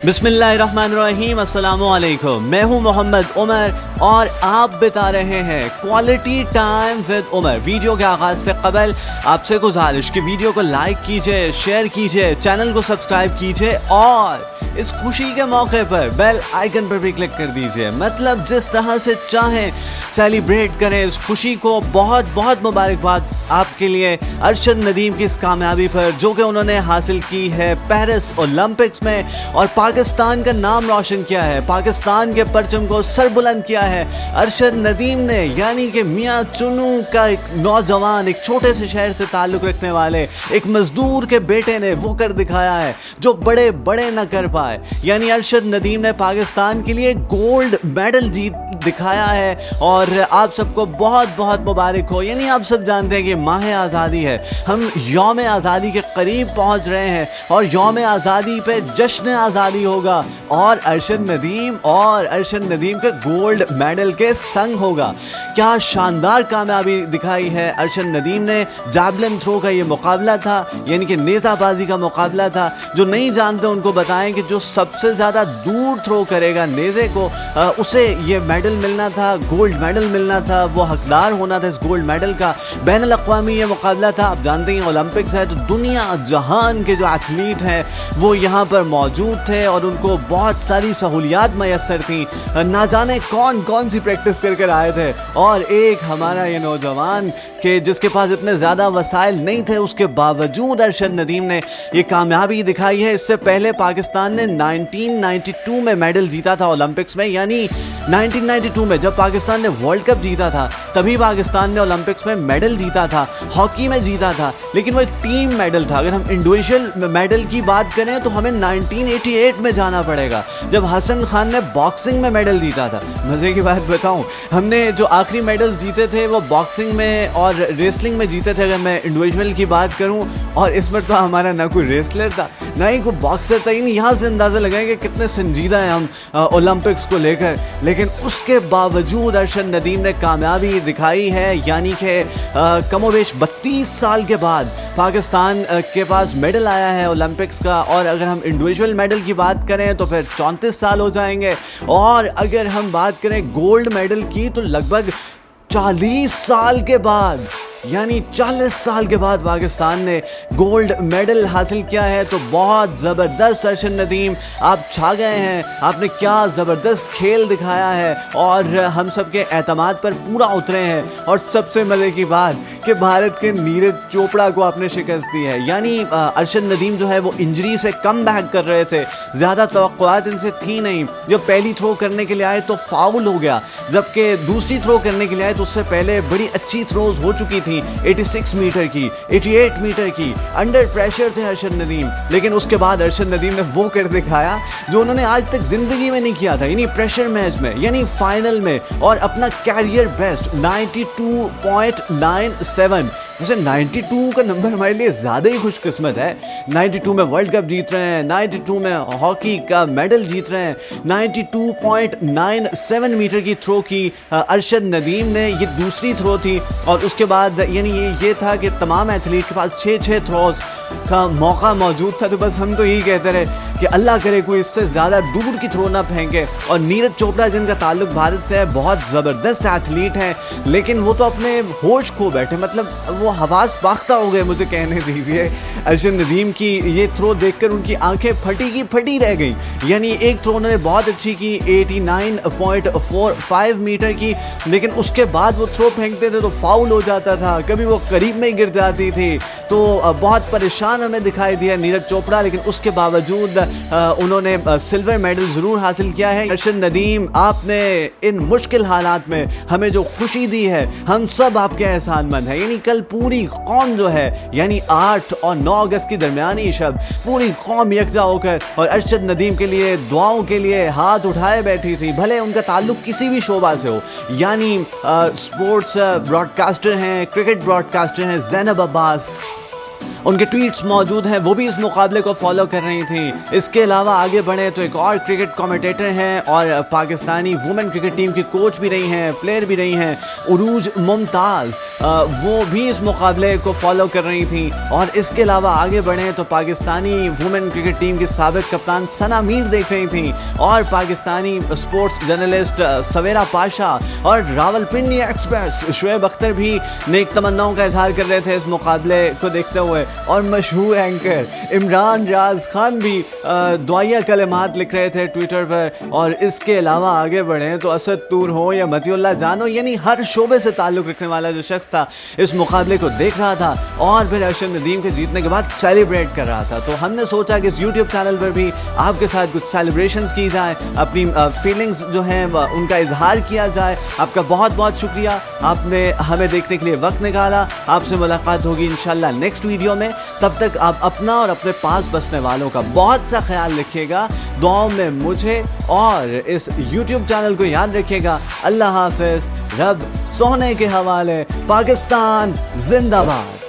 बिस्मिल्लाहिर्रहमानिर्रहीम, अस्सलामुअलैकुम। मैं हूं मोहम्मद उमर और आप बिता रहे हैं quality time with Umar. Video के आगाज़ से कबल आपसे गुजारिश कि वीडियो को लाइक कीजिए, शेयर कीजिए, चैनल को सब्सक्राइब कीजिए और इस खुशी के मौके पर बेल आइकन पर भी क्लिक कर दीजिए। मतलब जिस तरह से चाहें सेलिब्रेट करें इस खुशी को। बहुत बहुत मुबारकबाद आपके लिए अरशद नदीम की इस कामयाबी पर जो कि उन्होंने हासिल की है पेरिस ओलंपिक्स में और पाकिस्तान का नाम रोशन किया है, पाकिस्तान के परचम को सरबुलंद किया है अरशद नदीम ने। यानी कि मियाँ चुनू का एक नौजवान, एक छोटे से शहर से ताल्लुक़ रखने वाले एक मजदूर के बेटे ने वो कर दिखाया है जो बड़े बड़े न कर पाए। यानी अरशद नदीम ने पाकिस्तान के लिए गोल्ड मेडल जीत दिखाया है और आप सबको बहुत बहुत मुबारक हो। यानी आप सब जानते हैं कि माह आज़ादी है, हम यौम आज़ादी के करीब पहुंच रहे हैं और यौम आज़ादी पे जश्न आज़ादी होगा और अरशद नदीम के गोल्ड मेडल के संग होगा। क्या शानदार कामयाबी दिखाई है अरशद नदीम ने। जैवलिन थ्रो का ये मुकाबला था, यानी कि नेज़ाबाजी का मुकाबला था। जो नहीं जानते उनको बताएं कि जो सबसे ज़्यादा दूर थ्रो करेगा नेज़े को उसे ये मेडल मिलना था, गोल्ड मेडल मिलना था, वो हकदार होना था इस गोल्ड मेडल का। बैनुल अक़वामी ये मुकाबला था। आप जानते हैं ओलंपिक्स है तो दुनिया जहान के जो एथलीट हैं वो यहाँ पर मौजूद थे और उनको बहुत सारी सहूलियात मैसर थी। ना जाने कौन कौन सी प्रैक्टिस कर कर आए थे और एक हमारा ये नौजवान कि जिसके पास इतने ज़्यादा वसाइल नहीं थे उसके बावजूद अरशद नदीम ने ये कामयाबी दिखाई है। इससे पहले पाकिस्तान ने 1992 में मेडल जीता था ओलंपिक्स में। यानी 1992 में जब पाकिस्तान ने वर्ल्ड कप जीता था तभी पाकिस्तान ने ओलंपिक्स में मेडल जीता था, हॉकी में जीता था, लेकिन वो एक टीम मेडल था। अगर हम इंडिविजुअल मेडल की बात करें तो हमें 1988 में जाना पड़ेगा जब हसन खान ने बॉक्सिंग में मेडल जीता था। मज़े की बात बताऊं, हमने जो आखिरी मेडल्स जीते थे वो बॉक्सिंग में और रेसलिंग में जीते थे अगर मैं इंडिविजुअल की बात करूं, और इसमें तो हमारा ना कोई रेसलर था ना ही कोई बॉक्सर था। यहाँ से अंदाज़ा लगाएंगे कितने संजीदा हैं हम ओलंपिक्स को लेकर। लेकिन उसके बावजूद अरशद नदीम ने कामयाबी दिखाई है। यानी कि कमोबेश 32 साल के बाद पाकिस्तान के पास मेडल आया है ओलंपिक्स का। और अगर हम इंडिविजुअल मेडल की बात करें तो फिर 34 साल हो जाएंगे और अगर हम बात करें गोल्ड मेडल की तो लगभग 40 साल के बाद, यानी 40 साल के बाद पाकिस्तान ने गोल्ड मेडल हासिल किया है। तो बहुत ज़बरदस्त अरशद नदीम, आप छा गए हैं। आपने क्या ज़बरदस्त खेल दिखाया है और हम सब के एतमाद पर पूरा उतरे हैं। और सबसे मज़े की बात कि भारत के नीरज चोपड़ा को आपने शिकस्त दी है। यानी अरशद नदीम जो है वो इंजरी से कम बैक कर रहे थे, ज़्यादा तवक्कुआत इनसे थी नहीं। जब पहली थ्रो करने के लिए आए तो फाउल हो गया, जबकि दूसरी थ्रो करने के लिए आए तो उससे पहले बड़ी अच्छी थ्रोज हो चुकी थी, 86 मीटर की, 88 मीटर की। अंडर प्रेशर थे अरशद नदीम, लेकिन उसके बाद अरशद नदीम ने वो कर दिखाया जो उन्होंने आज तक जिंदगी में नहीं किया था, यानी प्रेशर मैच में, यानी फाइनल में, और अपना कैरियर बेस्ट 92.97। वैसे 92 का नंबर हमारे लिए ज़्यादा ही खुशकिस्मत है। 92 में वर्ल्ड कप जीत रहे हैं, 92 में हॉकी का मेडल जीत रहे हैं। 92.97 मीटर की थ्रो की अरशद नदीम ने, ये दूसरी थ्रो थी। और उसके बाद यानी ये था कि तमाम एथलीट के पास 6 थ्रोज का मौका मौजूद था। तो बस हम तो यही कहते रहे कि अल्लाह करे कोई इससे ज़्यादा दूर की थ्रो ना फेंके। और नीरज चोपड़ा जिनका ताल्लुक भारत से है, बहुत ज़बरदस्त एथलीट हैं, लेकिन वो तो अपने होश खो बैठे, मतलब वो हवास बाख्ता हो गए, मुझे कहने दीजिए। अरशद नदीम की ये थ्रो देखकर उनकी आंखें फटी रह गई। यानी एक थ्रो उन्होंने बहुत अच्छी की 89.45 मीटर की, लेकिन उसके बाद वो थ्रो फेंकते थे तो फाउल हो जाता था, कभी वो करीब में ही गिर जाती थी। तो बहुत परेशान हमें दिखाई दिया नीरज चोपड़ा, लेकिन उसके बावजूद उन्होंने सिल्वर मेडल ज़रूर हासिल किया है। अरशद नदीम, आपने इन मुश्किल हालात में हमें जो खुशी दी है, हम सब आपके एहसानमंद हैं। यानी कल पूरी कौम जो है, यानी 8 और 9 अगस्त की दरमियानी शब पूरी कौम यकजा होकर और अरशद नदीम के लिए दुआओं के लिए हाथ उठाए बैठी थी। भले उनका ताल्लुक किसी भी शोबा से हो, यानी स्पोर्ट्स ब्रॉडकास्टर हैं, क्रिकेट ब्रॉडकास्टर हैं ज़ैनब अब्बास, उनके ट्वीट्स मौजूद हैं, वो भी इस मुकाबले को फॉलो कर रही थी। इसके अलावा आगे बढ़े तो एक और क्रिकेट कमेंटेटर हैं और पाकिस्तानी वुमेन क्रिकेट टीम की कोच भी रही हैं, प्लेयर भी रही हैं, उरूज मुमताज़, वो भी इस मुकाबले को फॉलो कर रही थी। और इसके अलावा आगे बढ़े तो पाकिस्तानी वुमेन क्रिकेट टीम की साबिक कप्तान सना मीर देख रही थी और पाकिस्तानी स्पोर्ट्स जर्नलिस्ट सवेरा पाशा और रावलपिंडी एक्सप्रेस शुएब अख्तर भी नेक तमन्नाओं का इजहार कर रहे थे इस मुकाबले को देखते हुए। और मशहूर एंकर इमरान राज खान भी दुआया कलिमात लिख रहे थे ट्विटर पर। और इसके अलावा आगे बढ़े तो असद तूर हो या मतिउल्लाह जान हो, यानी हर शोबे से ताल्लुक़ रखने वाला जो शख्स था इस मुकाबले को देख रहा था और फिर अरशद नदीम के जीतने के बाद सेलिब्रेट कर रहा था। तो हमने सोचा कि इस यूट्यूब चैनल पर भी आपके साथ कुछ सेलिब्रेशंस की जाए, अपनी फीलिंग्स जो हैं उनका इजहार किया जाए। आपका बहुत बहुत शुक्रिया, आपने हमें देखने के लिए वक्त निकाला। आपसे मुलाकात होगी इंशाल्लाह नेक्स्ट वीडियो में। तब तक आप अपना और अपने पास बसने वालों का बहुत सा ख्याल रखिएगा। दुआओं में मुझे और इस यूट्यूब चैनल को याद रखिएगा। अल्लाह हाफिज़। रब सोने के हवाले। पाकिस्तान जिंदाबाद।